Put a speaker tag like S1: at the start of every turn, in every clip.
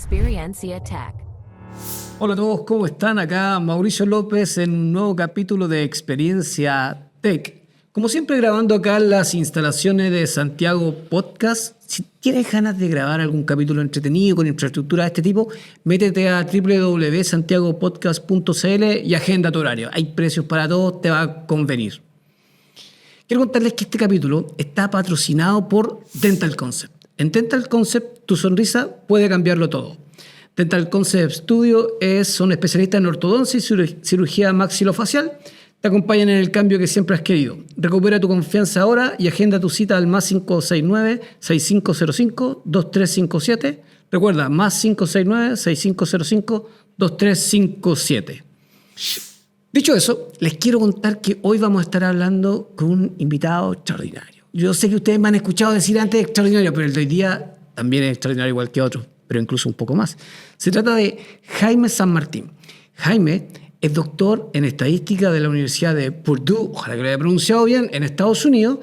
S1: Experiencia Tech.
S2: Hola a todos, ¿cómo están? Acá Mauricio López en un nuevo capítulo de Experiencia Tech. Como siempre, grabando acá en las instalaciones de Santiago Podcast. Si tienes ganas de grabar algún capítulo entretenido con infraestructura de este tipo, métete a www.santiagopodcast.cl y agenda tu horario. Hay precios para todos, te va a convenir. Quiero contarles que este capítulo está patrocinado por Dental Concept. En Dental Concept, tu sonrisa puede cambiarlo todo. Dental Concept Studio son especialistas en ortodoncia y cirugía maxilofacial. Te acompañan en el cambio que siempre has querido. Recupera tu confianza ahora y agenda tu cita al más 569-6505-2357. Recuerda, más 569-6505-2357. Dicho eso, les quiero contar que hoy vamos a estar hablando con un invitado extraordinario. Yo sé que ustedes me han escuchado decir antes extraordinario, pero el de hoy día también es extraordinario igual que otros, pero incluso un poco más. Se trata de Jaime San Martín. Jaime es doctor en estadística de la Universidad de Purdue, ojalá que lo haya pronunciado bien, en Estados Unidos.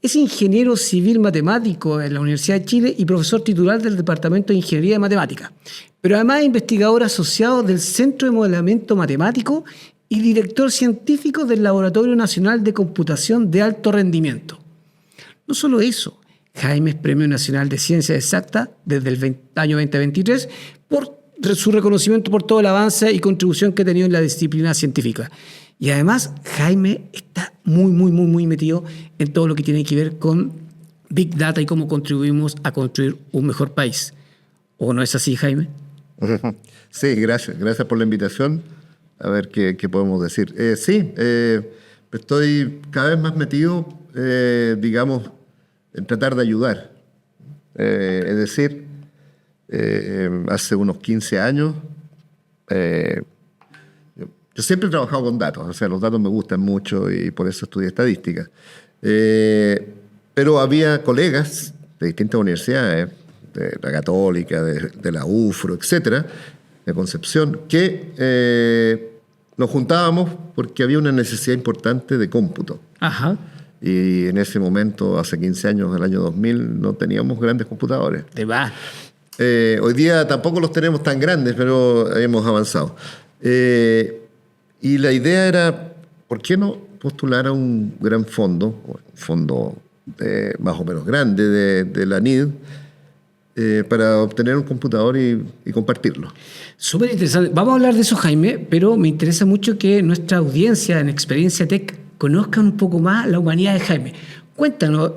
S2: Es ingeniero civil matemático en la Universidad de Chile y profesor titular del Departamento de Ingeniería de Matemática. Pero además es investigador asociado del Centro de Modelamiento Matemático y director científico del Laboratorio Nacional de Computación de Alto Rendimiento. No solo eso, Jaime es Premio Nacional de Ciencias Exactas desde el año 2023 por su reconocimiento por todo el avance y contribución que ha tenido en la disciplina científica. Y además, Jaime está muy metido en todo lo que tiene que ver con Big Data y cómo contribuimos a construir un mejor país. ¿O no es así, Jaime?
S3: Sí, gracias. Gracias por la invitación. A ver qué podemos decir. Estoy cada vez más metido, digamos, en tratar de ayudar. Es decir, hace unos 15 años, yo siempre he trabajado con datos, o sea, los datos me gustan mucho y por eso estudié estadística. Pero había colegas de distintas universidades, de la Católica, de la UFRO, etcétera, de Concepción, que nos juntábamos porque había una necesidad importante de cómputo.
S2: Ajá.
S3: Y en ese momento, hace 15 años, del año 2000, no teníamos grandes computadores.
S2: Te va.
S3: Hoy día tampoco los tenemos tan grandes, pero hemos avanzado. Y la idea era, ¿por qué no postular a un gran fondo más o menos grande de la NID, para obtener un computador y compartirlo?
S2: Súper interesante. Vamos a hablar de eso, Jaime, pero me interesa mucho que nuestra audiencia en Experiencia Tech conozcan un poco más la humanidad de Jaime. Cuéntanos,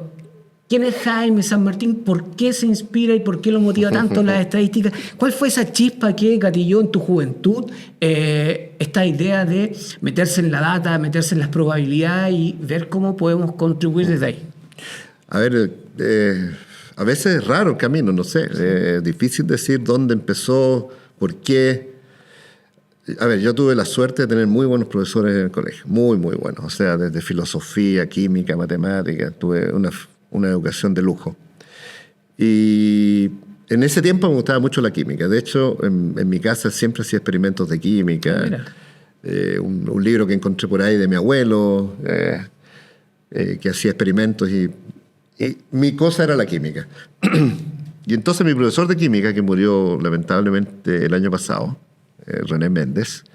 S2: ¿quién es Jaime San Martín? ¿Por qué se inspira y por qué lo motiva tanto en las estadísticas? ¿Cuál fue esa chispa que gatilló en tu juventud esta idea de meterse en la data, meterse en las probabilidades y ver cómo podemos contribuir desde ahí?
S3: A ver, a veces es raro el camino, no sé. Es difícil decir dónde empezó, por qué. A ver, yo tuve la suerte de tener muy buenos profesores en el colegio, muy buenos. O sea, desde filosofía, química, matemática, tuve una educación de lujo. Y en ese tiempo me gustaba mucho la química. De hecho, en mi casa siempre hacía experimentos de química. Un libro que encontré por ahí de mi abuelo, que hacía experimentos y mi cosa era la química. Y entonces mi profesor de química, que murió lamentablemente el año pasado, René Méndez,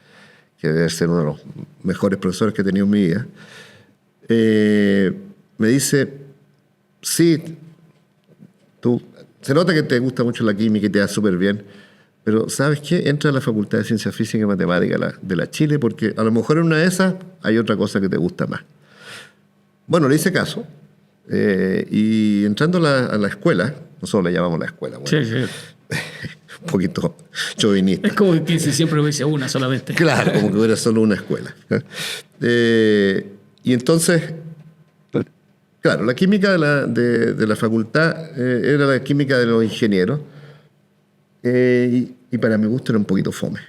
S3: que debe ser uno de los mejores profesores que he tenido en mi vida, me dice, sí, se nota que te gusta mucho la química y te da súper bien, pero ¿sabes qué? Entra a la Facultad de Ciencias Físicas y Matemáticas de la Chile, porque a lo mejor en una de esas hay otra cosa que te gusta más. Bueno, le hice caso, y entrando a la escuela, nosotros le llamamos la escuela, bueno,
S2: Sí.
S3: un poquito chauvinista.
S2: Es como que siempre hubiese una solamente.
S3: Claro, como que hubiera solo una escuela. Y entonces, claro, la química de la facultad era la química de los ingenieros, y para mi gusto era un poquito fome.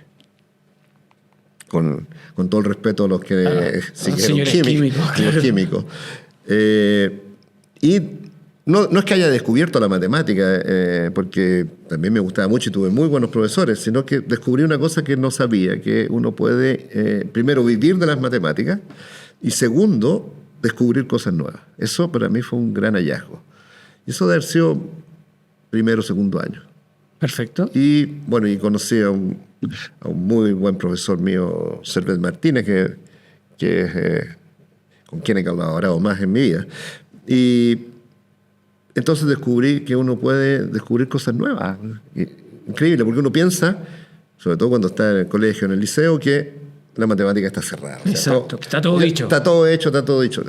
S3: Con todo el respeto a los que siguieron químicos. Y no es que haya descubierto la matemática, porque también me gustaba mucho y tuve muy buenos profesores, sino que descubrí una cosa que no sabía, que uno puede, primero, vivir de las matemáticas y segundo, descubrir cosas nuevas. Eso para mí fue un gran hallazgo. Y eso debe haber sido primero o segundo año.
S2: Perfecto.
S3: Y bueno, y conocí a un muy buen profesor mío, Servet Martínez, que es con quien he colaborado más en mi vida. Y entonces descubrí que uno puede descubrir cosas nuevas. Increíble, porque uno piensa, sobre todo cuando está en el colegio, en el liceo, que la matemática está cerrada. O sea,
S2: Exacto, está todo dicho.
S3: Está todo hecho, está todo dicho.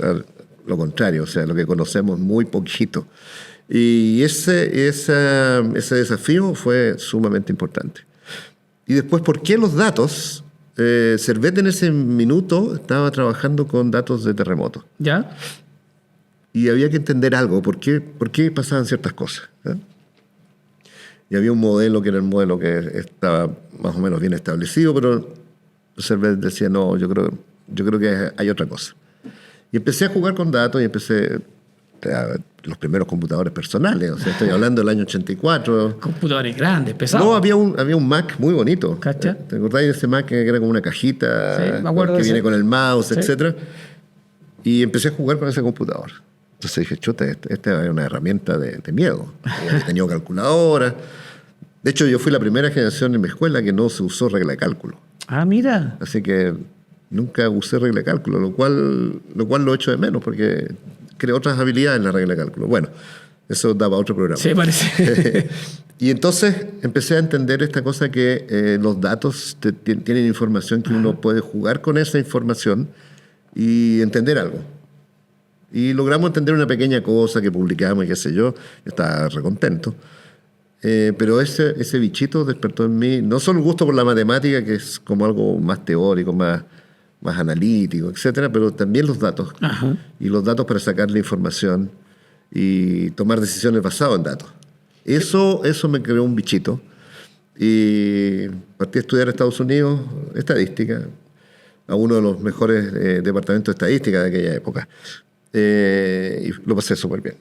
S3: Lo contrario, o sea, lo que conocemos muy poquito. Y ese desafío fue sumamente importante. Y después, ¿por qué los datos? Servet en ese minuto estaba trabajando con datos de terremotos.
S2: ¿Ya?
S3: Y había que entender algo, ¿por qué pasaban ciertas cosas? Y había un modelo que era el modelo que estaba más o menos bien establecido, pero Servet decía, no, yo creo que hay otra cosa. Y empecé a jugar con datos y empecé los primeros computadores personales, o sea, estoy hablando del año 84.
S2: Computadores grandes, pesados.
S3: No, había un Mac muy bonito.
S2: ¿Cacha?
S3: ¿Te acordás de ese Mac que era como una cajita,
S2: sí, me acuerdo
S3: que
S2: de
S3: viene
S2: ese.
S3: con el mouse,
S2: Sí.
S3: etcétera? Y empecé a jugar con ese computador. Entonces dije, chuta, esta es una herramienta de miedo. Había tenido calculadora. De hecho, yo fui la primera generación en mi escuela que no se usó regla de cálculo.
S2: Ah, mira.
S3: Así que nunca usé regla de cálculo, lo cual lo echo de menos porque creo otras habilidades en la regla de cálculo. Bueno, eso daba otro programa.
S2: Sí, parece.
S3: Y entonces empecé a entender esta cosa que los datos tienen información que uno puede jugar con esa información y entender algo. Y logramos entender una pequeña cosa que publicamos y qué sé yo. Yo estaba recontento. Pero ese bichito despertó en mí no solo el gusto por la matemática, que es como algo más teórico, más analítico, etcétera, pero también los datos.
S2: Ajá.
S3: Y los datos para sacar la información y tomar decisiones basadas en datos. Eso me creó un bichito. Y partí a estudiar en Estados Unidos estadística, a uno de los mejores departamentos de estadística de aquella época. Y lo pasé súper bien.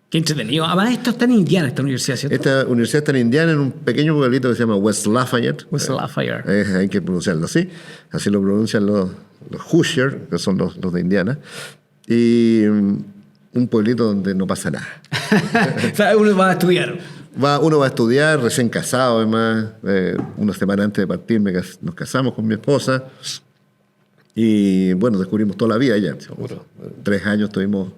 S2: Qué entretenido. Además, esto está en Indiana, esta universidad, ¿cierto?
S3: Esta universidad está en Indiana, en un pequeño pueblito que se llama West Lafayette.
S2: West Lafayette.
S3: Hay que pronunciarlo así. Así lo pronuncian los Hoosier, que son los de Indiana. Y un pueblito donde no pasa nada.
S2: O sea, uno va a estudiar.
S3: Uno va a estudiar, recién casado además. Una semana antes de partir nos casamos con mi esposa. Y bueno, descubrimos toda la vida ella. Seguro. 3 años estuvimos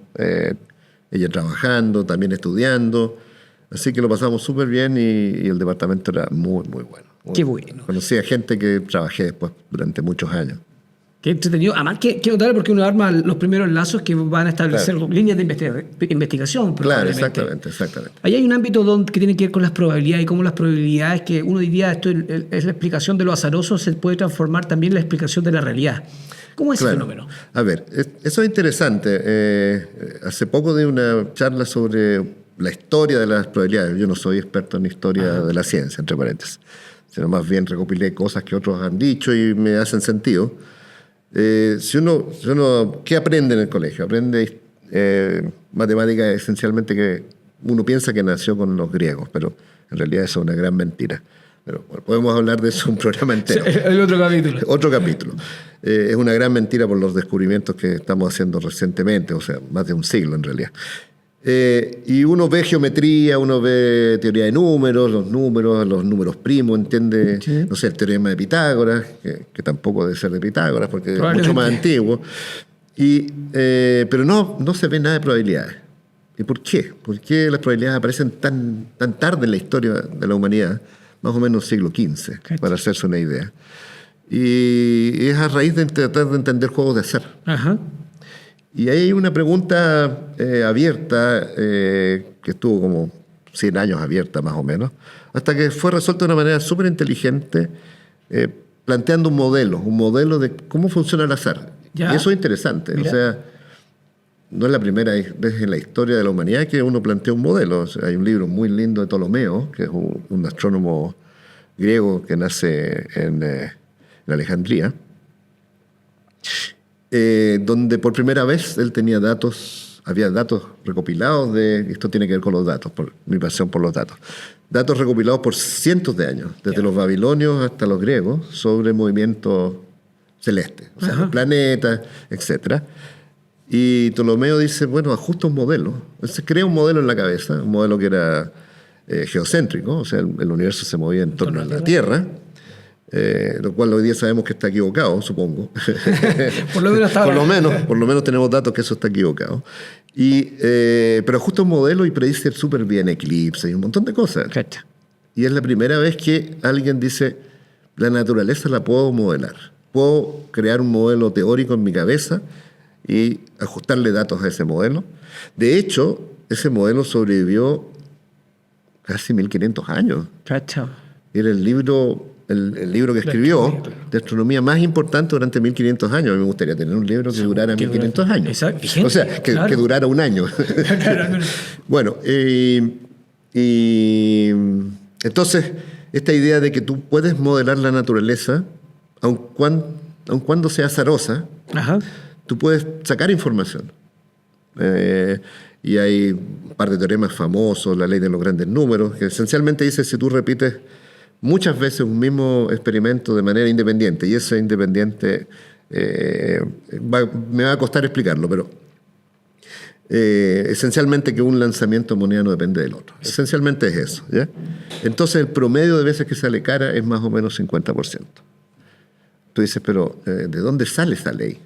S3: ella trabajando, también estudiando. Así que lo pasamos súper bien y el departamento era muy, muy bueno.
S2: Qué bueno.
S3: Conocí a gente que trabajé después durante muchos años.
S2: Qué entretenido. Además, qué notable porque uno arma los primeros lazos que van a establecer líneas de investigación.
S3: Claro,
S2: probablemente.
S3: exactamente.
S2: Ahí hay un ámbito que tiene que ver con las probabilidades y cómo las probabilidades, que uno diría esto es la explicación de lo azaroso, se puede transformar también en la explicación de la realidad. ¿Cómo es ese fenómeno? A
S3: ver, eso es interesante. Hace poco di una charla sobre la historia de las probabilidades. Yo no soy experto en historia de la ciencia, entre paréntesis, sino más bien recopilé cosas que otros han dicho y me hacen sentido. Si uno, ¿qué aprende en el colegio? Aprende matemática esencialmente que uno piensa que nació con los griegos, pero en realidad eso es una gran mentira. Pero bueno, podemos hablar de eso un programa entero.
S2: El otro capítulo.
S3: Otro capítulo. Es una gran mentira por los descubrimientos que estamos haciendo recientemente, o sea, más de un siglo en realidad. Y uno ve geometría, uno ve teoría de números, los números primos, entiende, sí. No sé, el teorema de Pitágoras, que tampoco debe ser de Pitágoras porque es mucho más antiguo. Pero no se ve nada de probabilidades. ¿Y por qué? ¿Por qué las probabilidades aparecen tan tarde en la historia de la humanidad? Más o menos siglo XV, para hacerse una idea. Y es a raíz de tratar de entender juegos de azar.
S2: Ajá.
S3: Y ahí hay una pregunta abierta, que estuvo como 100 años abierta más o menos, hasta que fue resuelta de una manera súper inteligente, planteando un modelo de cómo funciona el azar. ¿Ya? Y eso es interesante. Mira. O sea, no es la primera vez en la historia de la humanidad que uno plantea un modelo. O sea, hay un libro muy lindo de Ptolomeo, que es un astrónomo griego que nace en Alejandría, donde por primera vez él tenía había datos recopilados esto tiene que ver con los datos, por mi pasión por los datos recopilados por cientos de años, desde los babilonios hasta los griegos, sobre movimientos celestes, o sea, los planetas, etcétera. Y Ptolomeo dice, bueno, ajusta un modelo. Él se crea un modelo en la cabeza, un modelo que era geocéntrico, o sea, el universo se movía en torno a la Tierra, lo cual hoy día sabemos que está equivocado, supongo.
S2: Por lo menos hasta ahora.
S3: Por lo menos tenemos datos que eso está equivocado. Pero ajusta un modelo y predice súper bien eclipses y un montón de cosas.
S2: Cacha.
S3: Y es la primera vez que alguien dice, la naturaleza la puedo modelar. Puedo crear un modelo teórico en mi cabeza y ajustarle datos a ese modelo. De hecho, ese modelo sobrevivió casi 1500 años.
S2: Cacha.
S3: Era el libro que escribió de astronomía más importante durante 1500 años. A mí me gustaría tener un libro que durara 1500 años.
S2: Exacto.
S3: O sea, que durara un año. Bueno, entonces, esta idea de que tú puedes modelar la naturaleza, aun cuando sea azarosa,
S2: Ajá.
S3: tú puedes sacar información. Y hay un par de teoremas famosos, la ley de los grandes números, que esencialmente dice si tú repites muchas veces un mismo experimento de manera independiente, y ese independiente me va a costar explicarlo, pero esencialmente que un lanzamiento de moneda no depende del otro. Esencialmente es eso, ¿ya? Entonces el promedio de veces que sale cara es más o menos 50%. Tú dices, pero ¿de dónde sale esa ley?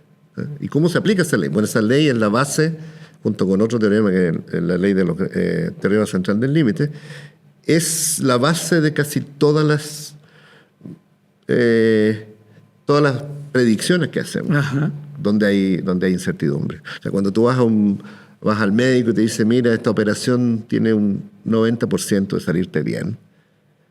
S3: ¿Y cómo se aplica esa ley? Bueno, esa ley es la base, junto con otro teorema, que es la ley de los teorema central del límite, es la base de casi todas las predicciones que hacemos, donde hay incertidumbre. O sea, cuando tú vas al médico y te dice, mira, esta operación tiene un 90% de salirte bien,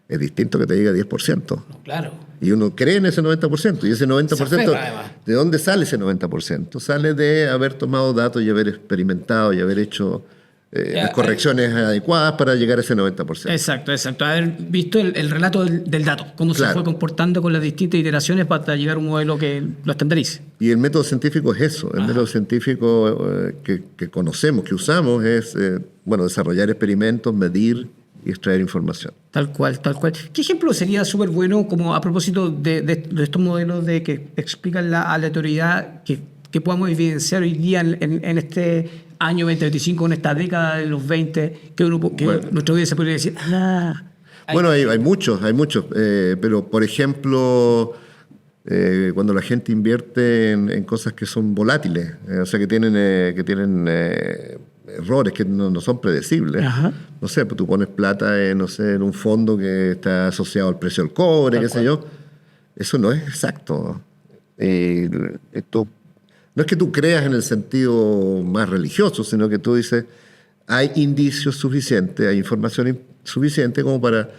S3: es distinto que te diga 10%.
S2: Claro.
S3: Y uno cree en ese 90%. Y ese 90%, ¿de dónde sale ese 90%? Sale de haber tomado datos y haber experimentado y haber hecho las correcciones adecuadas para llegar a ese 90%.
S2: Exacto. Haber visto el relato del dato, cómo se fue comportando con las distintas iteraciones para llegar a un modelo que lo estandarice.
S3: Y el método científico es eso. El método científico que conocemos, que usamos, es desarrollar experimentos, medir y extraer información.
S2: Tal cual. ¿Qué ejemplo sería súper bueno, como a propósito de estos modelos de que explican la aleatoriedad que podamos evidenciar hoy día en este año 2025, en esta década de los 20, que nuestra audiencia podría decir,
S3: Bueno, hay muchos, pero por ejemplo, cuando la gente invierte en cosas que son volátiles, o sea, que tienen errores que no son predecibles.
S2: Ajá.
S3: No sé, pues tú pones plata en un fondo que está asociado al precio del cobre, qué sé yo. Eso no es exacto. Esto no es que tú creas en el sentido más religioso, sino que tú dices, hay indicios suficientes, hay información suficiente como para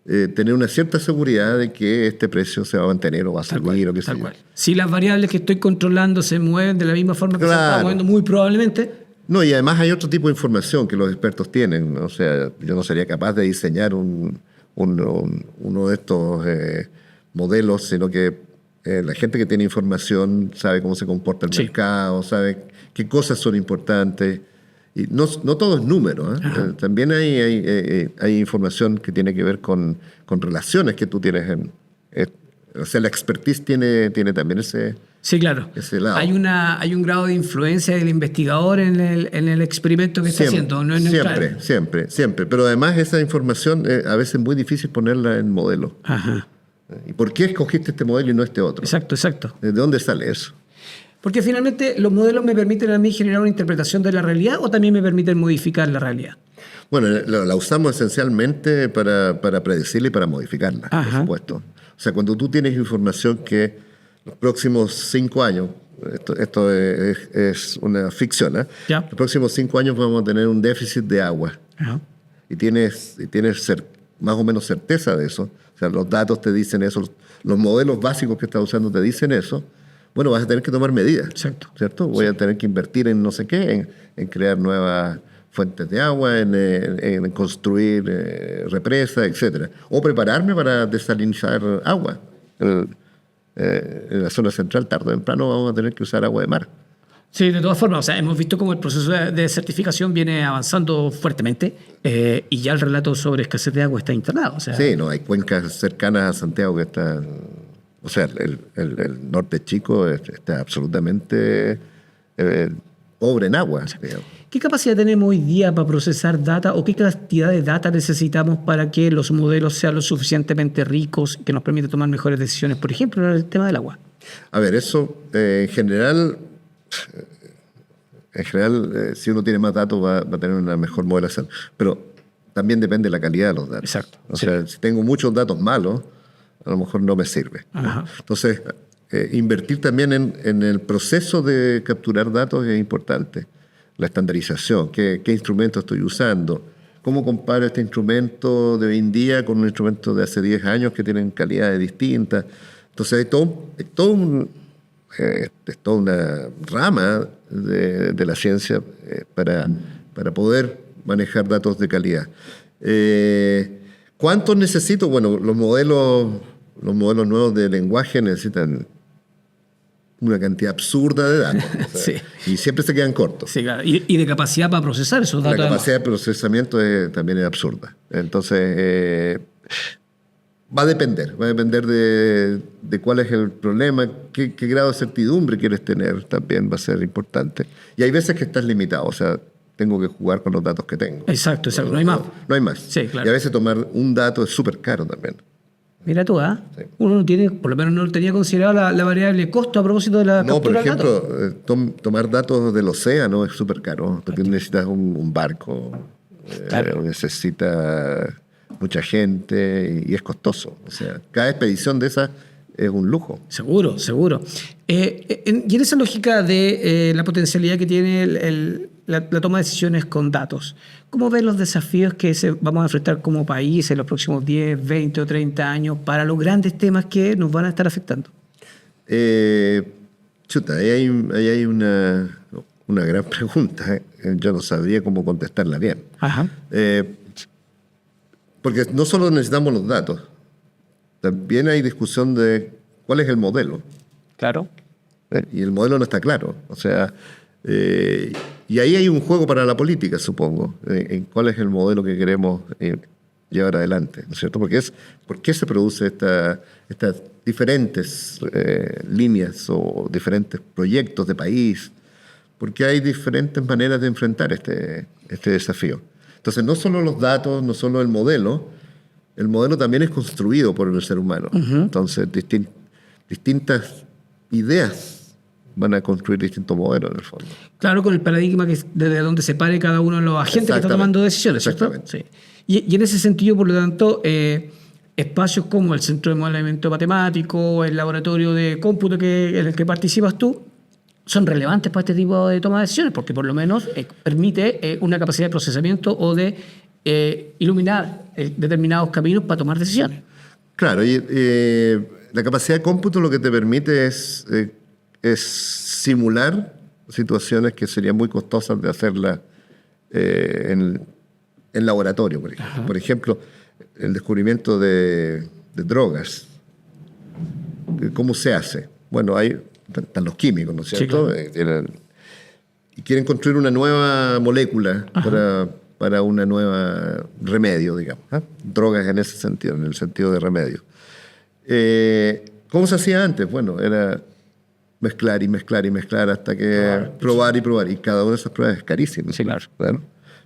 S3: tener una cierta seguridad de que este precio se va a mantener o va a subir o qué sé yo.
S2: Si las variables que estoy controlando se mueven de la misma forma que se está moviendo, muy probablemente.
S3: No, y además hay otro tipo de información que los expertos tienen. O sea, yo no sería capaz de diseñar uno de estos modelos, sino que la gente que tiene información sabe cómo se comporta el mercado, sabe qué cosas son importantes. Y no todo es número. También hay información que tiene que ver con relaciones que tú tienes. O sea, la expertise tiene también ese...
S2: Sí, claro.
S3: Ese lado.
S2: Hay un grado de influencia del investigador en el experimento que está haciendo. No es neutral.
S3: Siempre. Pero además esa información a veces es muy difícil ponerla en modelo.
S2: Ajá.
S3: ¿Y por qué escogiste este modelo y no este otro?
S2: Exacto.
S3: ¿De dónde sale eso?
S2: Porque finalmente los modelos me permiten a mí generar una interpretación de la realidad o también me permiten modificar la realidad.
S3: Bueno, la usamos esencialmente para predecirla y para modificarla, por supuesto. O sea, cuando tú tienes información que los próximos 5 años, esto es una ficción, los próximos 5 años vamos a tener un déficit de agua. Y tienes más o menos certeza de eso. O sea, los datos te dicen eso, los modelos básicos que estás usando te dicen eso. Bueno, vas a tener que tomar medidas.
S2: Exacto.
S3: ¿Cierto? Voy a tener que invertir en no sé qué, en crear nuevas fuentes de agua, en construir represas, etc. O prepararme para desalinizar agua. En la zona central, tarde o temprano, vamos a tener que usar agua de mar.
S2: Sí, de todas formas, o sea, hemos visto cómo el proceso de certificación viene avanzando fuertemente y ya el relato sobre escasez de agua está instalado. O sea,
S3: sí, no, hay cuencas cercanas a Santiago que están... O sea, el norte chico está absolutamente pobre en agua.
S2: ¿Qué capacidad tenemos hoy día para procesar data o qué cantidad de data necesitamos para que los modelos sean lo suficientemente ricos que nos permita tomar mejores decisiones? Por ejemplo, en el tema del agua.
S3: A ver, eso en general, si uno tiene más datos va a tener una mejor modelación. Pero también depende de la calidad de los datos.
S2: Exacto.
S3: O sea, si tengo muchos datos malos, a lo mejor no me sirve.
S2: Ajá.
S3: Entonces, invertir también en el proceso de capturar datos es importante. La estandarización, qué instrumento estoy usando, cómo comparo este instrumento de hoy en día con un instrumento de hace 10 años que tienen calidades distintas. Entonces, es toda una rama de la ciencia para poder manejar datos de calidad. ¿Cuántos necesito? Bueno, los modelos nuevos de lenguaje necesitan una cantidad absurda de datos. O sea,
S2: Sí.
S3: Y siempre se quedan cortos.
S2: Sí, claro. Y de capacidad para procesar esos datos.
S3: La capacidad de procesamiento también es absurda. Entonces, va a depender de cuál es el problema, qué grado de certidumbre quieres tener, también va a ser importante. Y hay veces que estás limitado, o sea, tengo que jugar con los datos que tengo.
S2: Exacto, no hay más.
S3: No hay más.
S2: Sí, claro.
S3: Y a veces tomar un dato es súper caro también.
S2: Mira tú,
S3: Sí.
S2: uno no tiene, por lo menos no tenía considerado la variable costo a propósito de la
S3: No, por
S2: captura del dato.
S3: ejemplo, tomar datos del océano es súper caro, porque necesitas un barco,
S2: Claro.
S3: necesita mucha gente y es costoso. O sea, cada expedición de esas es un lujo.
S2: Seguro. Y en esa lógica de la potencialidad que tiene la toma de decisiones con datos, ¿cómo ves los desafíos que vamos a enfrentar como país en los próximos 10, 20 o 30 años para los grandes temas que nos van a estar afectando?
S3: Ahí hay una gran pregunta. Yo no sabría cómo contestarla bien.
S2: Ajá.
S3: Porque no solo necesitamos los datos, también hay discusión de cuál es el modelo.
S2: Claro.
S3: Y el modelo no está claro. O sea, y ahí hay un juego para la política, supongo, en cuál es el modelo que queremos llevar adelante, ¿no es cierto? ¿Por qué se produce estas diferentes líneas o diferentes proyectos de país? Porque hay diferentes maneras de enfrentar este desafío. Entonces, no solo los datos, no solo el modelo también es construido por el ser humano.
S2: Uh-huh.
S3: Entonces, distintas ideas van a construir distintos modelos en el fondo.
S2: Claro, con el paradigma que desde donde se pare cada uno de los agentes que está tomando decisiones, ¿cierto? Sí. Y en ese sentido, por lo tanto, espacios como el Centro de Modelamiento Matemático, el laboratorio de cómputo en el que participas tú, son relevantes para este tipo de toma de decisiones, porque por lo menos permite una capacidad de procesamiento o de iluminar determinados caminos para tomar decisiones.
S3: Claro, y la capacidad de cómputo lo que te permite es simular situaciones que serían muy costosas de hacerlas en laboratorio, por ejemplo.
S2: Ajá.
S3: Por ejemplo, el descubrimiento de drogas. ¿Cómo se hace? Bueno, están los químicos, ¿no es cierto?
S2: Sí, claro.
S3: Y quieren construir una nueva molécula para una nueva remedio, digamos. Drogas en ese sentido, en el sentido de remedio. ¿Cómo se hacía antes? Bueno, era mezclar y mezclar y mezclar hasta que probar y probar. Y cada una de esas pruebas es carísima.
S2: Sí, claro.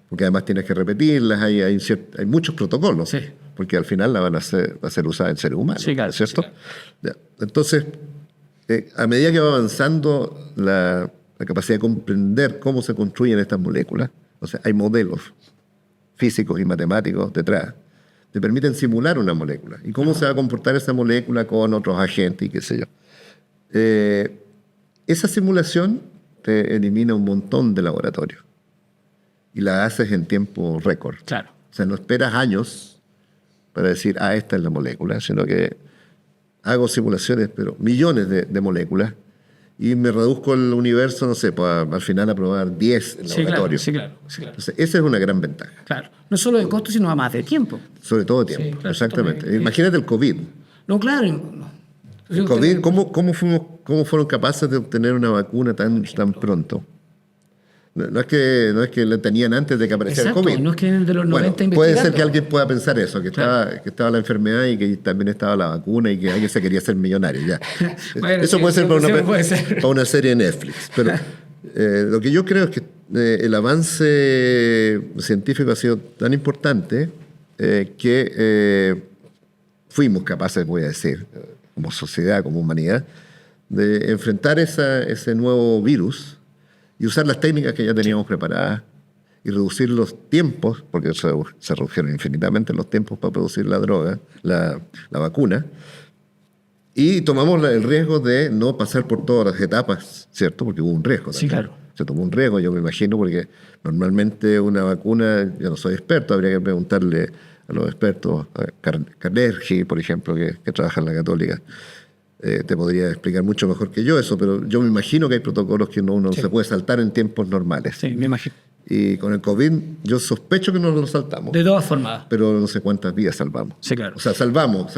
S3: Porque además tienes que repetirlas, hay muchos protocolos.
S2: Sí.
S3: Porque al final va a ser usada en seres humanos.
S2: Sí, claro,
S3: ¿cierto?
S2: sí,
S3: Ya. Entonces, a medida que va avanzando la capacidad de comprender cómo se construyen estas moléculas, o sea, hay modelos físicos y matemáticos detrás, te permiten simular una molécula y cómo se va a comportar esa molécula con otros agentes y qué sé yo. Esa simulación te elimina un montón de laboratorios y la haces en tiempo récord.
S2: Claro.
S3: O sea, no esperas años para decir, esta es la molécula, sino que hago simulaciones, pero millones de moléculas, y me reduzco el universo, no sé, al final a probar 10 en laboratorio.
S2: Sí, claro.
S3: Entonces, esa es una gran ventaja.
S2: Claro. No solo de costo, sino más de tiempo.
S3: Sobre todo de tiempo,
S2: Sí, claro,
S3: exactamente.
S2: también.
S3: Imagínate el COVID.
S2: No, claro. No.
S3: El COVID, ¿cómo fueron capaces de obtener una vacuna tan pronto? No es que la tenían antes de que apareciera
S2: Exacto,
S3: el COVID.
S2: no es que de los 90
S3: puede
S2: investigando.
S3: ser que alguien pueda pensar eso, que
S2: Claro.
S3: estaba la enfermedad y que también estaba la vacuna y que alguien se quería hacer millonario. Ya.
S2: Bueno,
S3: Eso
S2: sí,
S3: puede ser
S2: puede ser.
S3: para una serie de Netflix. Pero lo que yo creo es que el avance científico ha sido tan importante que fuimos capaces, voy a decir, como sociedad, como humanidad, de enfrentar ese nuevo virus y usar las técnicas que ya teníamos preparadas y reducir los tiempos, porque se redujeron infinitamente los tiempos para producir la droga, la vacuna, y tomamos el riesgo de no pasar por todas las etapas, ¿cierto? Porque hubo un riesgo.
S2: Sí, claro.
S3: Se tomó un riesgo, yo me imagino, porque normalmente una vacuna, yo no soy experto, habría que preguntarle a los expertos, a Carnegie, por ejemplo, que trabaja en la Católica, te podría explicar mucho mejor que yo eso, pero yo me imagino que hay protocolos que uno
S2: Sí.
S3: se puede saltar en tiempos normales.
S2: Sí, me imagino.
S3: Y con el COVID yo sospecho que no lo saltamos,
S2: De todas formas.
S3: pero no sé cuántas vidas salvamos.
S2: Sí, claro.
S3: O sea, salvamos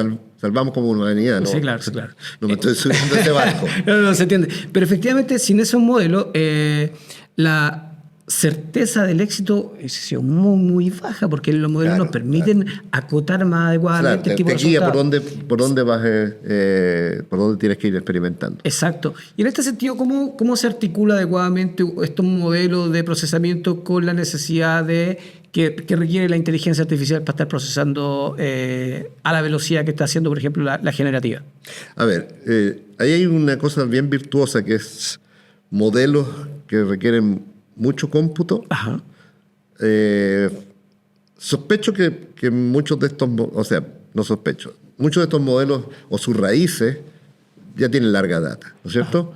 S3: como humanidad, ¿no?
S2: Sí, claro, sí, claro.
S3: No me estoy subiendo a ese barco.
S2: No, se entiende. Pero efectivamente, sin esos modelos, la certeza del éxito es muy, muy baja, porque los modelos
S3: Claro,
S2: nos permiten acotar más adecuadamente
S3: Claro,
S2: el tipo
S3: te
S2: de
S3: guía
S2: resultados.
S3: por dónde vas, por dónde tienes que ir experimentando.
S2: Exacto. Y en este sentido, ¿cómo se articula adecuadamente estos modelos de procesamiento con la necesidad que requiere la inteligencia artificial para estar procesando a la velocidad que está haciendo, por ejemplo, la generativa?
S3: A ver, ahí hay una cosa bien virtuosa que es modelos que requieren mucho cómputo.
S2: Ajá.
S3: Sospecho que muchos de estos, o sea, no sospecho, muchos de estos modelos o sus raíces ya tienen larga data, ¿no es cierto?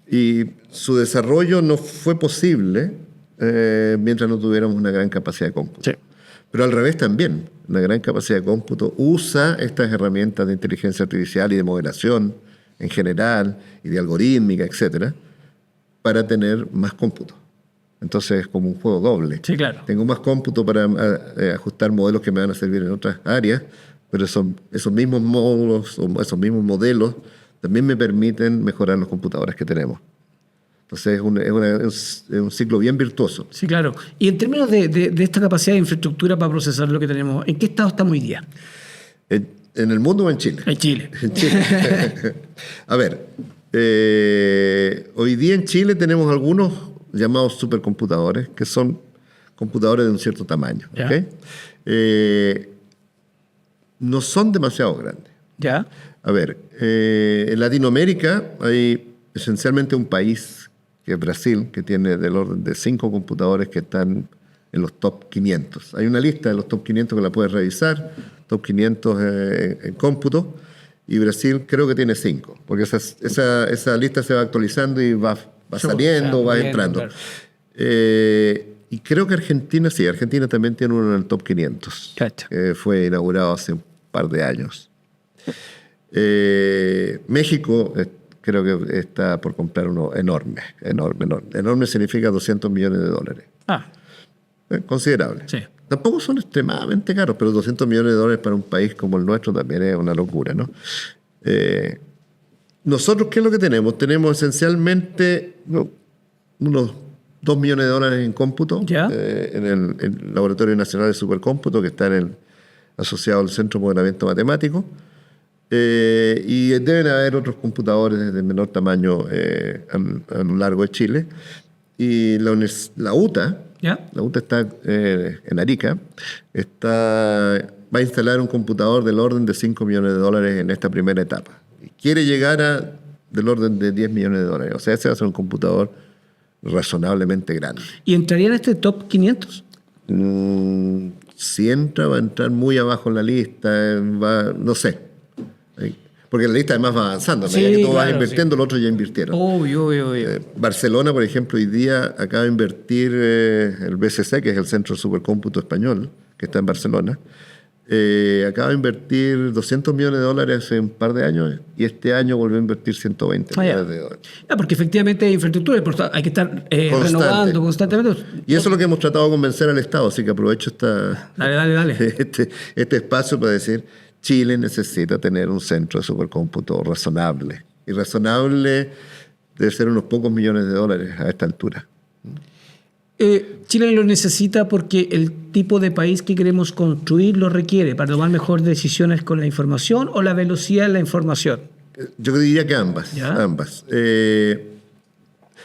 S3: Y su desarrollo no fue posible mientras no tuviéramos una gran capacidad de cómputo.
S2: Sí.
S3: Pero al revés también, una gran capacidad de cómputo usa estas herramientas de inteligencia artificial y de modelación en general, y de algorítmica, etcétera, para tener más cómputo. Entonces es como un juego doble.
S2: Sí, claro.
S3: Tengo más cómputo para ajustar modelos que me van a servir en otras áreas, pero esos mismos módulos o esos mismos modelos también me permiten mejorar los computadores que tenemos. Entonces es un ciclo bien virtuoso.
S2: Sí, claro. Y en términos de esta capacidad de infraestructura para procesar lo que tenemos, ¿en qué estado estamos hoy día?
S3: ¿En el mundo o en Chile?
S2: En Chile.
S3: En Chile. A ver, hoy día en Chile tenemos algunos llamados supercomputadores, que son computadores de un cierto tamaño.
S2: Ya.
S3: ¿Ok? No son demasiado grandes.
S2: ¿Ya?
S3: A ver, en Latinoamérica hay esencialmente un país, que es Brasil, que tiene del orden de 5 computadores que están en los top 500. Hay una lista de los top 500 que la puedes revisar, top 500 en cómputo, y Brasil creo que tiene 5, porque esa lista se va actualizando y va saliendo, va entrando.
S2: Claro.
S3: Y creo que Argentina, sí, Argentina también tiene uno en el top 500.
S2: Cacho.
S3: Fue inaugurado hace un par de años. México creo que está por comprar uno enorme. Enorme significa $200 millones.
S2: Ah,
S3: Considerable.
S2: sí.
S3: Tampoco son extremadamente caros, pero $200 millones para un país como el nuestro también es una locura, ¿no? Nosotros, ¿qué es lo que tenemos? Tenemos esencialmente unos $2 millones en cómputo,
S2: ¿Ya?
S3: en el Laboratorio Nacional de Supercómputo, que está asociado al Centro de Modelamiento Matemático. Y deben haber otros computadores de menor tamaño a lo largo de Chile. Y la UTA,
S2: ¿Ya?
S3: la UTA está en Arica, va a instalar un computador del orden de $5 millones en esta primera etapa. Y quiere llegar del orden de $10 millones. O sea, ese va a ser un computador razonablemente grande.
S2: ¿Y entraría en este top 500?
S3: Si entra, va a entrar muy abajo en la lista, no sé. Porque la lista además va avanzando. A medida
S2: Sí,
S3: que tú vas
S2: claro,
S3: invirtiendo, los otros ya invirtieron.
S2: Obvio.
S3: Barcelona, por ejemplo, hoy día acaba de invertir el BCC, que es el Centro de Supercómputo Español, que está en Barcelona. Acaba de invertir $200 millones hace un par de años y este año volvió a invertir $120 millones de dólares.
S2: Porque efectivamente hay infraestructura, hay que estar renovando constantemente.
S3: Y eso es lo que hemos tratado de convencer al Estado, así que aprovecho
S2: Dale.
S3: este espacio para decir, Chile necesita tener un centro de supercómputo razonable. Y razonable debe ser unos pocos millones de dólares a esta altura.
S2: Chile lo necesita porque el tipo de país que queremos construir lo requiere para tomar mejores decisiones con la información o la velocidad de la información.
S3: Yo diría que ambas.
S2: ¿Ya?
S3: Ambas.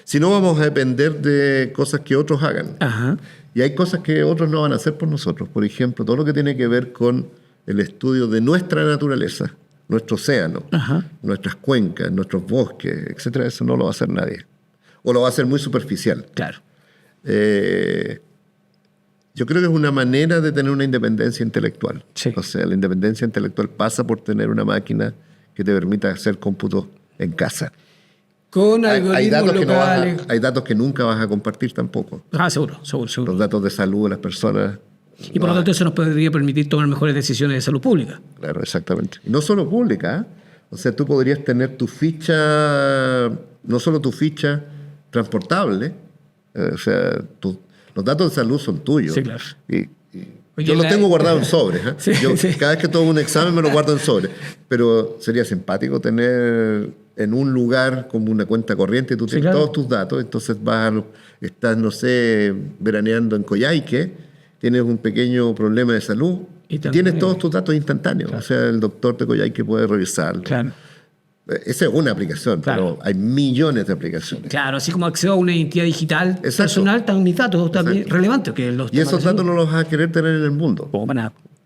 S3: Si no, vamos a depender de cosas que otros hagan.
S2: Ajá.
S3: Y hay cosas que otros no van a hacer por nosotros. Por ejemplo, todo lo que tiene que ver con el estudio de nuestra naturaleza, nuestro océano,
S2: Ajá.
S3: nuestras cuencas, nuestros bosques, etcétera, eso no lo va a hacer nadie. O lo va a hacer muy superficial.
S2: Claro.
S3: Yo creo que es una manera de tener una independencia intelectual.
S2: Sí.
S3: O sea, la independencia intelectual pasa por tener una máquina que te permita hacer cómputos en casa.
S2: Con
S3: Hay
S2: algoritmos
S3: datos,
S2: locales.
S3: hay datos que nunca vas a compartir tampoco.
S2: Seguro.
S3: Los datos de salud de las personas.
S2: Y por lo tanto eso nos podría permitir tomar mejores decisiones de salud pública.
S3: Claro, exactamente. Y no solo pública, ¿eh? O sea, tú podrías tener tu ficha, no solo tu ficha transportable, o sea, los datos de salud son tuyos.
S2: Sí, claro.
S3: Y
S2: Oye,
S3: yo los tengo guardados en sobres. ¿Eh?
S2: Sí,
S3: Yo,
S2: sí.
S3: cada vez que tomo un examen me lo guardo en sobres. Pero sería simpático tener en un lugar como una cuenta corriente y tú tienes
S2: claro.
S3: todos tus datos. Entonces estás, no sé, veraneando en Coyhaique, tienes un pequeño problema de salud y tienes todos tus datos instantáneos. Claro. O sea, el doctor de Coyhaique puede revisarlo.
S2: Claro.
S3: Esa es una aplicación,
S2: claro.
S3: pero hay millones de aplicaciones.
S2: Claro, así como accedo a una identidad digital personal, están mis datos también relevantes. Que los
S3: y esos datos no los vas a querer tener en el mundo.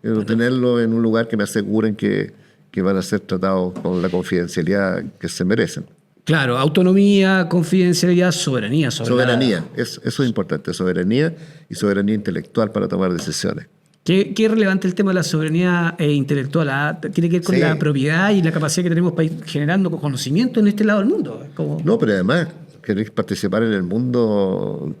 S3: Quiero tenerlo en un lugar que me aseguren que van a ser tratados con la confidencialidad que se merecen.
S2: Claro, autonomía, confidencialidad, soberanía.
S3: Soberanía, eso es importante, soberanía y soberanía intelectual para tomar decisiones.
S2: ¿Qué es relevante el tema de la soberanía intelectual? Tiene que ver con la propiedad y la capacidad que tenemos para ir generando conocimiento en este lado del mundo.
S3: No, pero además querés participar en el mundo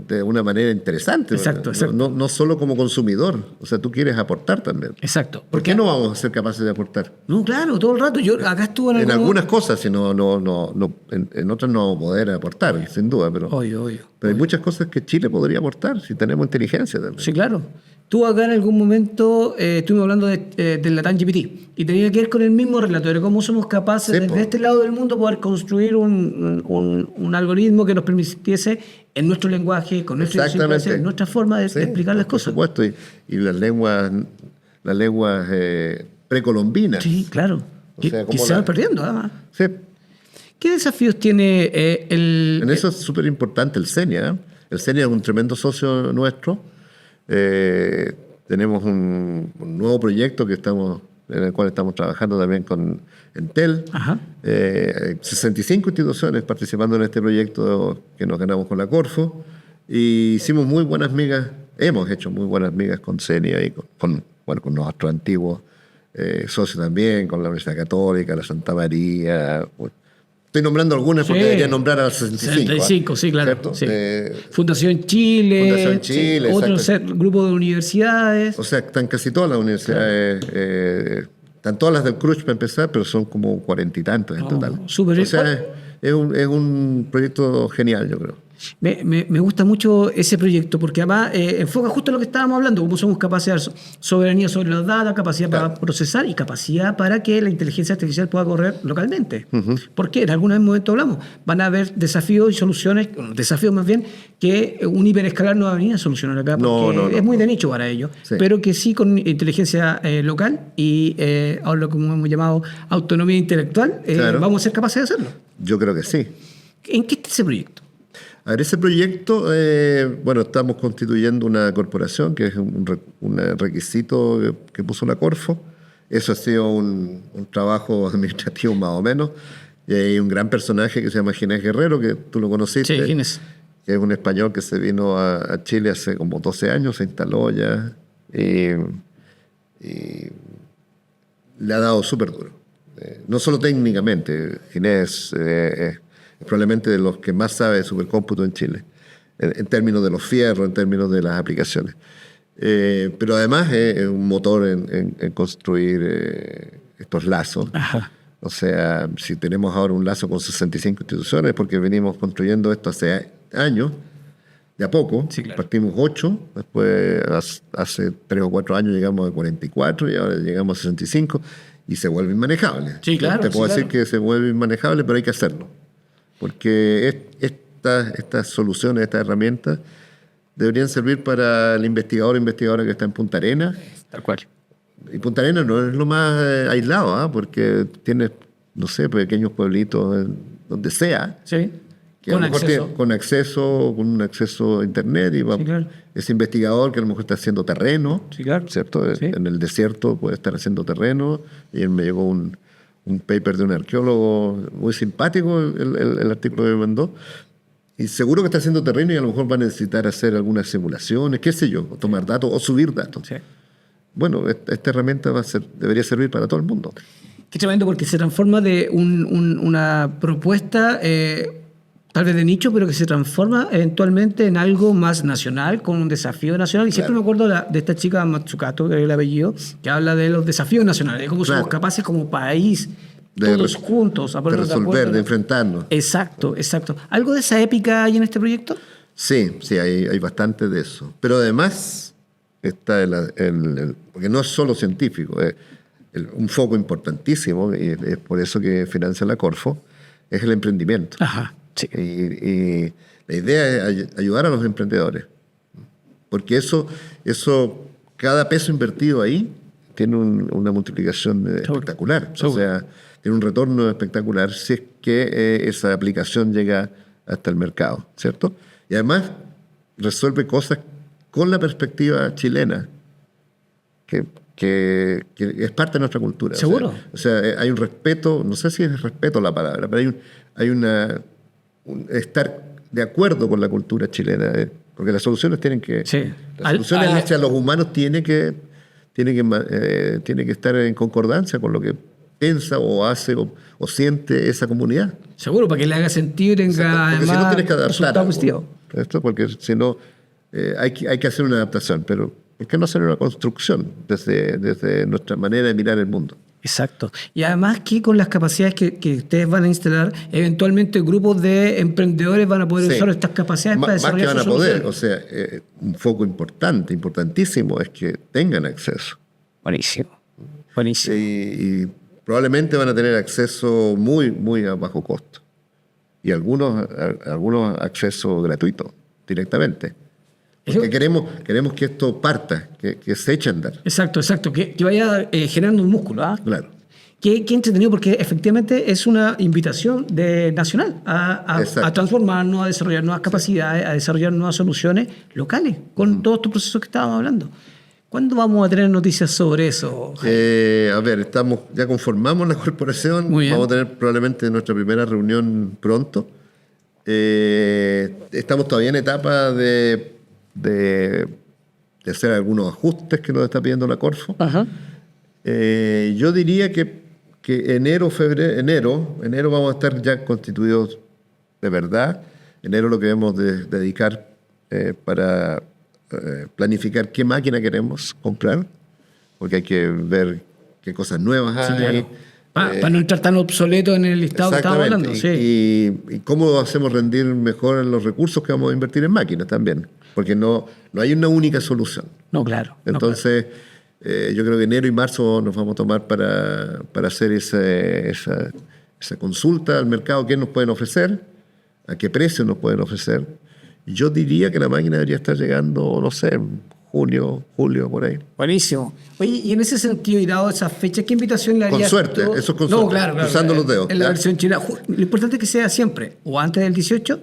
S3: de una manera interesante.
S2: Exacto.
S3: No solo como consumidor, o sea, tú quieres aportar también.
S2: Exacto.
S3: ¿Por qué no vamos a ser capaces de aportar?
S2: No, claro, todo el rato. Yo acá estuve
S3: en algunas cosas, sino en otras no vamos a poder aportar, sin duda. Pero hay muchas cosas que Chile podría aportar si tenemos inteligencia también.
S2: Sí, claro. Tú acá en algún momento estuvimos hablando del Latam GPT y tenía que ver con el mismo relato de cómo somos capaces desde este lado del mundo poder construir un algoritmo que nos permitiese en nuestro lenguaje, con nuestra idiosincrasia, nuestra forma de explicar las cosas.
S3: Por supuesto, y las lenguas precolombinas.
S2: Sí, claro.
S3: O sea,
S2: que se van perdiendo, además.
S3: Sí.
S2: ¿Qué desafíos tiene
S3: En eso es súper importante el CENIA. ¿Eh? El CENIA es un tremendo socio nuestro. Tenemos un nuevo proyecto en el cual estamos trabajando también con Entel. 65 instituciones participando en este proyecto que nos ganamos con la Corfo. Y hicimos muy buenas migas, hemos hecho muy buenas migas con CENIA y con nuestros antiguos socios también, con la Universidad Católica, la Santa María. Estoy nombrando algunas porque debería nombrar a las 65.
S2: Sí, claro.
S3: Sí.
S2: Fundación Chile, otro grupo de universidades.
S3: O sea, están casi todas las universidades, están todas las del CRUCH para empezar, pero son como 40 y tantos en total.
S2: Súper.
S3: O sea, es un proyecto genial, yo creo.
S2: Me gusta mucho ese proyecto porque además enfoca justo lo que estábamos hablando, cómo somos capaces de dar soberanía sobre los datos, capacidad para procesar y capacidad para que la inteligencia artificial pueda correr localmente. Porque en algún momento hablamos, van a haber desafíos y soluciones, desafíos más bien, que un hiperescalar no va a venir a solucionar acá, porque es muy de nicho para ellos, pero que sí con inteligencia local y ahora lo que hemos llamado autonomía intelectual, vamos a ser capaces de hacerlo.
S3: Yo creo que sí.
S2: ¿En qué está ese proyecto?
S3: A ver, ese proyecto, estamos constituyendo una corporación, que es un requisito que puso la Corfo. Eso ha sido un trabajo administrativo más o menos. Y hay un gran personaje que se llama Ginés Guerrero, que tú lo conociste.
S2: Sí, Ginés.
S3: Que es un español que se vino a Chile hace como 12 años, se instaló ya. Y le ha dado súper duro. No solo técnicamente, Ginés es probablemente de los que más sabe de supercómputo en Chile, en términos de los fierros, en términos de las aplicaciones. Pero además es un motor en construir estos lazos.
S2: Ajá.
S3: O sea, si tenemos ahora un lazo con 65 instituciones, porque venimos construyendo esto hace años, de a poco, partimos 8, después hace 3 o 4 años llegamos a 44 y ahora llegamos a 65 y se vuelve inmanejable.
S2: Sí, claro.
S3: Te puedo decir que se vuelve inmanejable, pero hay que hacerlo. Porque estas soluciones, estas herramientas, deberían servir para el investigador o investigadora que está en Punta Arenas.
S2: Tal cual.
S3: Y Punta Arenas no es lo más aislado, porque tienes, no sé, pequeños pueblitos donde sea, que a
S2: Con
S3: lo mejor
S2: acceso.
S3: con un acceso a internet y
S2: Sí, claro.
S3: ese investigador que a lo mejor está haciendo terreno,
S2: Sí, claro.
S3: ¿cierto?
S2: Sí.
S3: En el desierto puede estar haciendo terreno y me llegó un paper de un arqueólogo muy simpático, el artículo que me mandó, y seguro que está haciendo terreno y a lo mejor va a necesitar hacer algunas simulaciones, qué sé yo, o tomar datos o subir datos.
S2: Sí.
S3: Bueno, esta herramienta debería servir para todo el mundo.
S2: Qué tremendo, porque se transforma de una propuesta tal vez de nicho, pero que se transforma eventualmente en algo más nacional, con un desafío nacional. Y siempre me acuerdo de esta chica Matsukato, que es el apellido, que habla de los desafíos nacionales, de cómo somos capaces como país, todos juntos, a
S3: De
S2: ponernos
S3: resolver,
S2: acuerdo.
S3: de enfrentarnos.
S2: Exacto, exacto. ¿Algo de esa épica hay en este proyecto?
S3: Sí, hay bastante de eso. Pero además está porque no es solo científico, un foco importantísimo, y es por eso que financia la Corfo, es el emprendimiento.
S2: Ajá, sí.
S3: Y la idea es ayudar a los emprendedores, porque eso cada peso invertido ahí tiene una multiplicación espectacular. O sea, tiene un retorno espectacular si es que esa aplicación llega hasta el mercado, ¿cierto? Y además resuelve cosas con la perspectiva chilena, que es parte de nuestra cultura.
S2: ¿Seguro?
S3: O sea, hay un respeto, no sé si es respeto la palabra, pero hay estar de acuerdo con la cultura chilena, porque las soluciones tienen que...
S2: Sí.
S3: Las soluciones hacia los humanos tiene que estar en concordancia con lo que piensa o hace o siente esa comunidad.
S2: Seguro, para que le haga sentido y tenga
S3: Porque si no tienes que adaptar
S2: resultado
S3: algo,
S2: positivo.
S3: ¿no? Porque si no, hay que hacer una adaptación, pero ¿por qué no hacer una construcción desde nuestra manera de mirar el mundo?
S2: Exacto. Y además que con las capacidades que ustedes van a instalar, eventualmente grupos de emprendedores van a poder usar estas capacidades para desarrollar
S3: más que van a
S2: sus
S3: poder,
S2: soluciones.
S3: o sea, un foco importantísimo es que tengan acceso.
S2: Buenísimo. Buenísimo.
S3: Y probablemente van a tener acceso muy, muy a bajo costo. Y algunos acceso gratuito, directamente. Porque queremos que esto parta, que se eche a andar.
S2: Exacto, exacto. Que vaya generando un músculo. ¿Ah?
S3: Claro.
S2: Qué entretenido, porque efectivamente es una invitación nacional a transformarnos, a desarrollar nuevas capacidades, a desarrollar nuevas soluciones locales, con todos estos procesos que estábamos hablando. ¿Cuándo vamos a tener noticias sobre eso?
S3: A ver, ya conformamos la corporación.
S2: Muy bien.
S3: Vamos a tener probablemente nuestra primera reunión pronto. Estamos todavía en etapa de hacer algunos ajustes que nos está pidiendo la Corfo.
S2: Ajá.
S3: Yo diría que enero vamos a estar ya constituidos de verdad. Enero lo que debemos dedicar para planificar qué máquina queremos comprar, porque hay que ver qué cosas nuevas hay.
S2: Sí, claro. Para no entrar tan obsoleto en el listado que estábamos hablando.
S3: Y cómo hacemos rendir mejor los recursos que vamos a invertir en máquinas también, porque no hay una única solución.
S2: No, claro.
S3: Entonces, yo creo que enero y marzo nos vamos a tomar para hacer esa consulta al mercado, qué nos pueden ofrecer, a qué precio nos pueden ofrecer. Yo diría que la máquina debería estar llegando, no sé, junio, julio, por ahí.
S2: Buenísimo. Oye, y en ese sentido, y dado esa fecha, ¿qué invitación le harías?
S3: Con suerte, eso es con suerte.
S2: Claro,
S3: cruzando los dedos.
S2: En la versión china. Lo importante es que sea siempre, o antes del 18,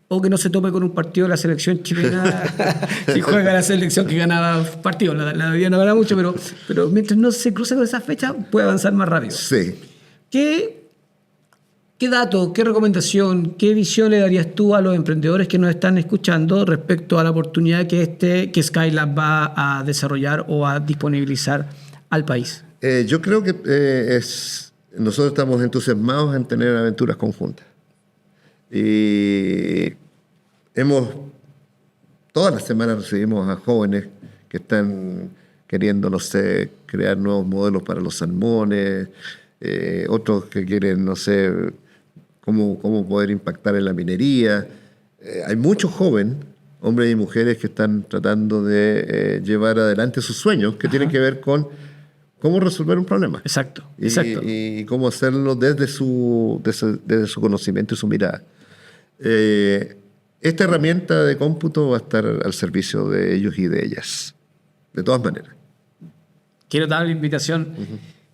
S2: o que no se tope con un partido de la selección chilena si juega la selección que gana partidos. La de hoy día no gana mucho, pero mientras no se cruce con esa fecha, puede avanzar más rápido.
S3: Sí.
S2: ¿Qué dato, qué recomendación, qué visión le darías tú a los emprendedores que nos están escuchando respecto a la oportunidad que Skylab va a desarrollar o a disponibilizar al país?
S3: Yo creo que nosotros estamos entusiasmados en tener aventuras conjuntas. Y todas las semanas recibimos a jóvenes que están queriendo, no sé, crear nuevos modelos para los salmones, otros que quieren, no sé, cómo poder impactar en la minería. Hay muchos jóvenes, hombres y mujeres, que están tratando de llevar adelante sus sueños, que tienen que ver con cómo resolver un problema.
S2: Exacto.
S3: Y cómo hacerlo desde su conocimiento y su mirada. Esta herramienta de cómputo va a estar al servicio de ellos y de ellas, de todas maneras.
S2: Quiero dar la invitación.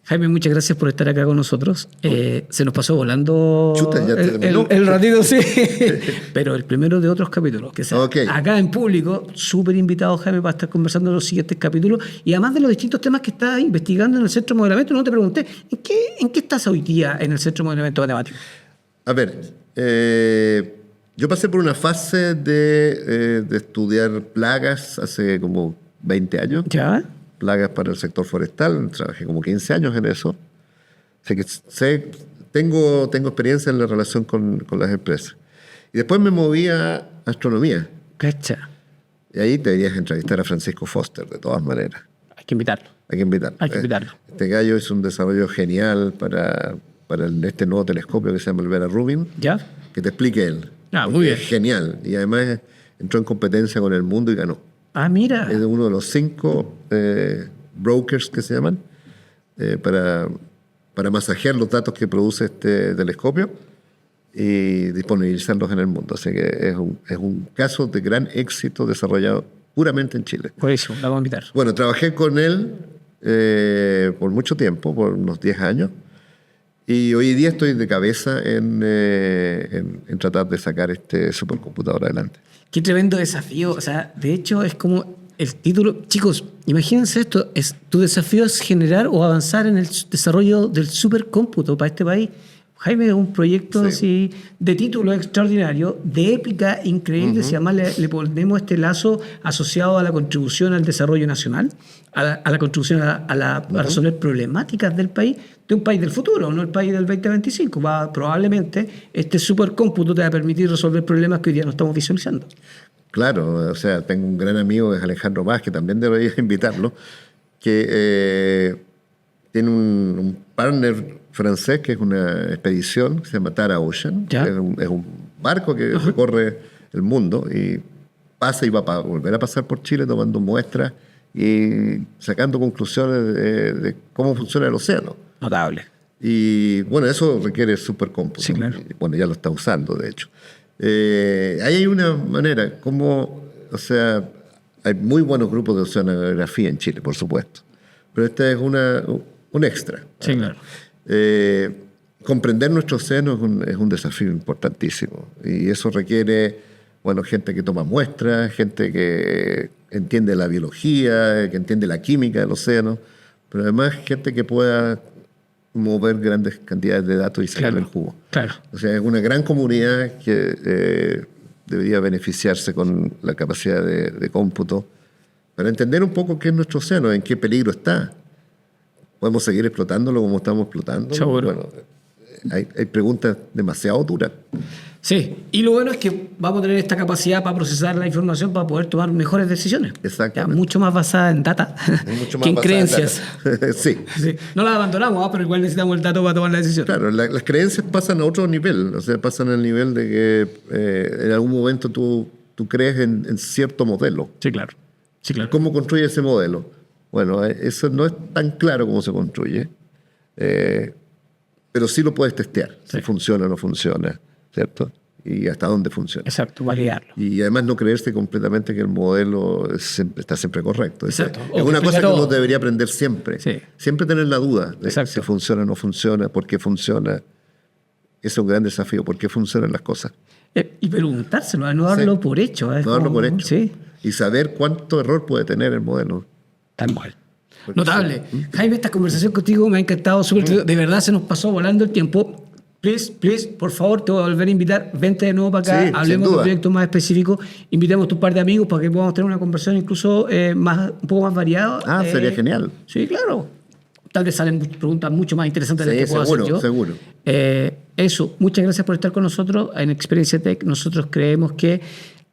S2: Jaime, muchas gracias por estar acá con nosotros. Se nos pasó volando
S3: Chuta, ya terminó.
S2: el ratito, sí. Pero el primero de otros capítulos. Que sea,
S3: Ok.
S2: acá en público, súper invitado, Jaime, para estar conversando en los siguientes capítulos. Y además de los distintos temas que estás investigando en el Centro de Modelamiento, no te pregunté, ¿en qué estás hoy día en el Centro de Modelamiento Matemático?
S3: A ver, yo pasé por una fase de estudiar plagas hace como 20 años.
S2: ¿Ya?
S3: Plagas para el sector forestal, trabajé como 15 años en eso. Tengo experiencia en la relación con las empresas. Y después me moví a astronomía.
S2: Cacha.
S3: Y ahí deberías entrevistar a Francisco Foster, de todas maneras.
S2: Hay que invitarlo.
S3: Hay que invitarlo.
S2: Hay que invitarlo.
S3: Este gallo hizo un desarrollo genial para este nuevo telescopio que se llama el Vera Rubin,
S2: ¿Ya?
S3: que te explique él.
S2: Muy bien.
S3: Es genial. Y además entró en competencia con el mundo y ganó.
S2: Mira.
S3: Es uno de los 5 brokers que se llaman para masajear los datos que produce este telescopio y disponibilizarlos en el mundo. Así que es un caso de gran éxito desarrollado puramente en Chile.
S2: Por eso, la vamos a invitar.
S3: Bueno, trabajé con él por mucho tiempo, por unos 10 años, y hoy día estoy de cabeza en tratar de sacar este supercomputador adelante.
S2: Qué tremendo desafío. O sea, de hecho, es como el título. Chicos, imagínense esto. Tu desafío es generar o avanzar en el desarrollo del supercómputo para este país. Jaime, es un proyecto así, de título extraordinario, de épica increíble. Si además le ponemos este lazo asociado a la contribución al desarrollo nacional, a la contribución a resolver problemáticas del país, de un país del futuro, no el país del 2025. Probablemente este supercómputo te va a permitir resolver problemas que hoy día no estamos visualizando.
S3: Claro, o sea, tengo un gran amigo, es Alejandro Más, que también debería invitarlo, que tiene un partner francés que es una expedición que se llama Tara Ocean. Es un barco que recorre el mundo y pasa y va a volver a pasar por Chile tomando muestras y sacando conclusiones de cómo funciona el océano.
S2: Notable.
S3: Y bueno, eso requiere supercómputo.
S2: Sí, claro.
S3: Y, bueno, ya lo está usando, de hecho. Ahí hay una manera, o sea, hay muy buenos grupos de oceanografía en Chile, por supuesto, pero este es un extra.
S2: Sí, claro.
S3: Comprender nuestro océano es un desafío importantísimo y eso requiere, bueno, gente que toma muestras, gente que entiende la biología, que entiende la química del océano, pero además gente que pueda mover grandes cantidades de datos y sacarle el jugo.
S2: Claro.
S3: O sea, es una gran comunidad que debería beneficiarse con la capacidad de cómputo para entender un poco qué es nuestro océano, en qué peligro está. ¿Podemos seguir explotándolo como estamos explotando?
S2: Seguro.
S3: Bueno, hay preguntas demasiado duras.
S2: Sí, y lo bueno es que vamos a tener esta capacidad para procesar la información para poder tomar mejores decisiones.
S3: Exactamente.
S2: Mucho más basada en data que en creencias.
S3: Sí.
S2: Sí. No las abandonamos, pero igual necesitamos el dato para tomar la decisión.
S3: Claro, las creencias pasan a otro nivel. O sea, pasan al nivel de que en algún momento tú crees en cierto modelo.
S2: Sí, claro. Sí, claro.
S3: ¿Cómo construye ese modelo? Bueno, eso no es tan claro cómo se construye, pero sí lo puedes testear, si funciona o no funciona, ¿cierto? Y hasta dónde funciona.
S2: Exacto, validarlo.
S3: Y además no creerse completamente que el modelo está siempre correcto.
S2: Exacto.
S3: Es una cosa que uno debería aprender siempre.
S2: Sí.
S3: Siempre tener la duda de
S2: Exacto.
S3: si funciona o no funciona, por qué funciona. Ese es un gran desafío, por qué funcionan las cosas.
S2: Y preguntárselo, no darlo por hecho.
S3: No darlo por hecho.
S2: Sí.
S3: Y saber cuánto error puede tener el modelo.
S2: Tal cual. Notable. Jaime, esta conversación contigo me ha encantado. De verdad se nos pasó volando el tiempo. Please, por favor, te voy a volver a invitar. Vente de nuevo para acá,
S3: Sí,
S2: hablemos de proyectos más específicos. Invitemos a tu par de amigos para que podamos tener una conversación incluso un poco más variada.
S3: Sería genial.
S2: Sí, claro. Tal vez salen preguntas mucho más interesantes de las que puedo hacer yo.
S3: Seguro.
S2: Eso, muchas gracias por estar con nosotros. En Experiencia Tech nosotros creemos que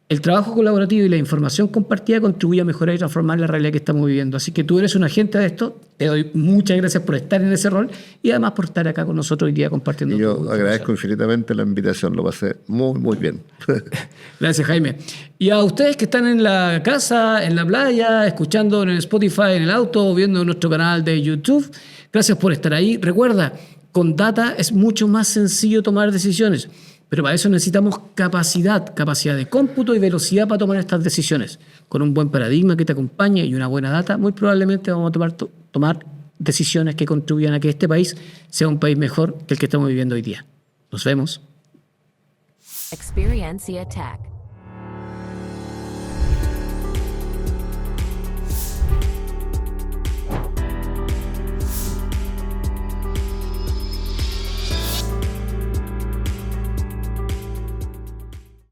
S2: el trabajo colaborativo y la información compartida contribuye a mejorar y transformar la realidad que estamos viviendo. Así que tú eres un agente de esto. Te doy muchas gracias por estar en ese rol y además por estar acá con nosotros hoy día compartiendo.
S3: Y yo agradezco infinitamente la invitación. Lo pasé muy, muy bien.
S2: Gracias, Jaime. Y a ustedes que están en la casa, en la playa, escuchando en el Spotify, en el auto, o viendo nuestro canal de YouTube, gracias por estar ahí. Recuerda, con data es mucho más sencillo tomar decisiones. Pero para eso necesitamos capacidad de cómputo y velocidad para tomar estas decisiones. Con un buen paradigma que te acompañe y una buena data, muy probablemente vamos a tomar decisiones que contribuyan a que este país sea un país mejor que el que estamos viviendo hoy día. Nos vemos.
S1: Experiencia Tech.